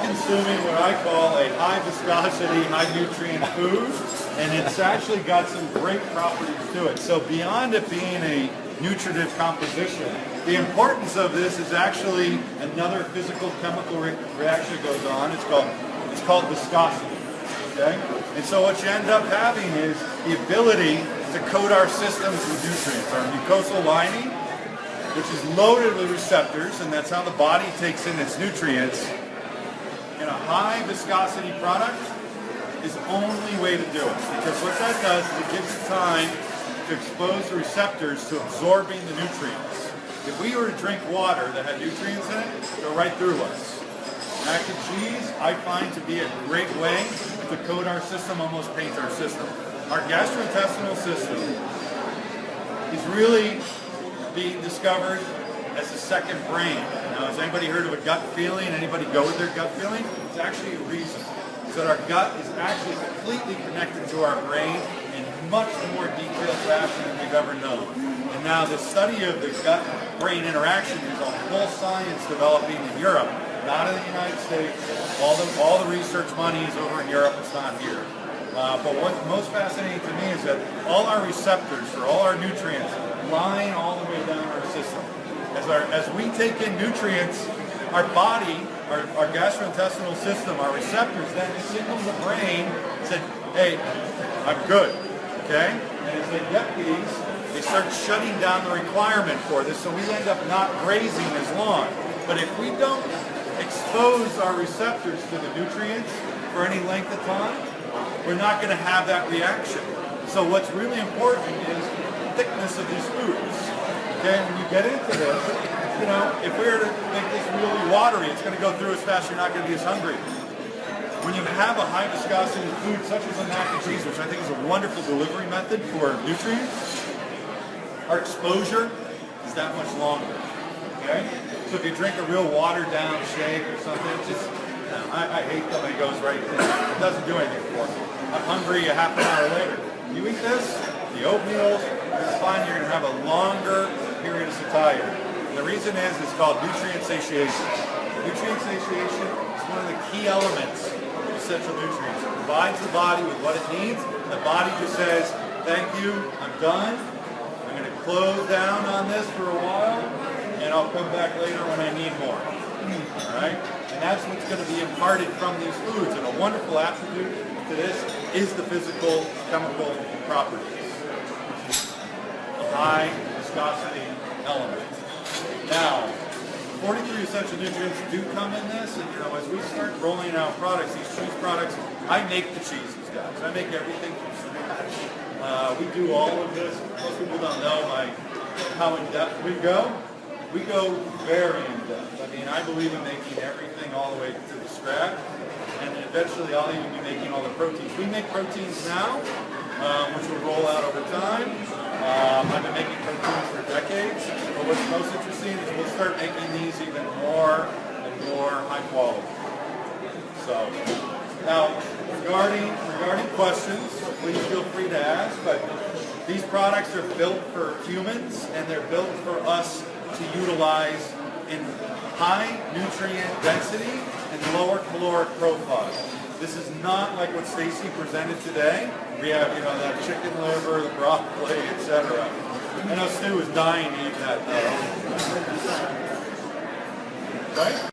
consuming what I call a high viscosity, high nutrient food, and it's actually got some great properties to it. So beyond it being a nutritive composition, the importance of this is actually another physical chemical reaction that goes on. It's called viscosity. Okay? And so what you end up having is the ability to coat our systems with nutrients. Our mucosal lining, which is loaded with receptors, and that's how the body takes in its nutrients, in a high viscosity product is the only way to do it. Because what that does is it gives you time to expose the receptors to absorbing the nutrients. If we were to drink water that had nutrients in it, it'd go right through us. Mac and cheese, I find to be a great way to coat our system, almost paint our system. Our gastrointestinal system is really being discovered as a second brain. Now, has anybody heard of a gut feeling? Anybody go with their gut feeling? It's actually a reason. So that our gut is actually completely connected to our brain in much more detailed fashion than we've ever known. And now the study of the gut-brain interaction is a whole science developing in Europe, not in the United States. All the research money is over in Europe, it's not here. But what's most fascinating to me is that all our receptors for all our nutrients line all the way down our system. As we take in nutrients, our body, our gastrointestinal system, our receptors then signal the brain and say, hey, I'm good, okay? And as they get these, they start shutting down the requirement for this, so we end up not grazing as long. But if we don't expose our receptors to the nutrients for any length of time, we're not going to have that reaction. So what's really important is the thickness of these foods. Okay, when you get into this, you know, if we were to make this really watery, it's going to go through as fast, you're not going to be as hungry. When you have a high viscosity food, such as a mac and cheese, which I think is a wonderful delivery method for nutrients, our exposure is that much longer. Okay? So if you drink a real watered down shake or something, it's just, I hate that it goes right in. It doesn't do anything for me. I'm hungry a half an hour later. You eat this, the oatmeal, you're fine, you're going to have a longer period of satiety. And the reason is it's called nutrient satiation. Nutrient satiation is one of the key elements of essential nutrients. It provides the body with what it needs. The body just says, thank you, I'm done. I'm going to close down on this for a while, and I'll come back later when I need more. All right? And that's what's going to be imparted from these foods. And a wonderful attribute to this is the physical chemical properties. A high viscosity element. Now, 43 essential nutrients do come in this, and you know, as we start rolling out products, these cheese products, I make the cheeses, guys. I make everything from scratch. We do all of this. Most people don't know how in depth we go. We go very in depth. I mean, I believe in making everything all the way to the scratch, and eventually I'll even be making all the proteins. We make proteins now, which will roll out over time. I've been making proteins for decades, but what's most interesting is we'll start making these even more and more high quality. So, now, regarding questions, please feel free to ask, but these products are built for humans, and they're built for us to utilize in high nutrient density and lower caloric profile. This is not like what Stacy presented today. We have, you know, that chicken liver, the broccoli, etc. I know Stu was dying to eat that though. Right?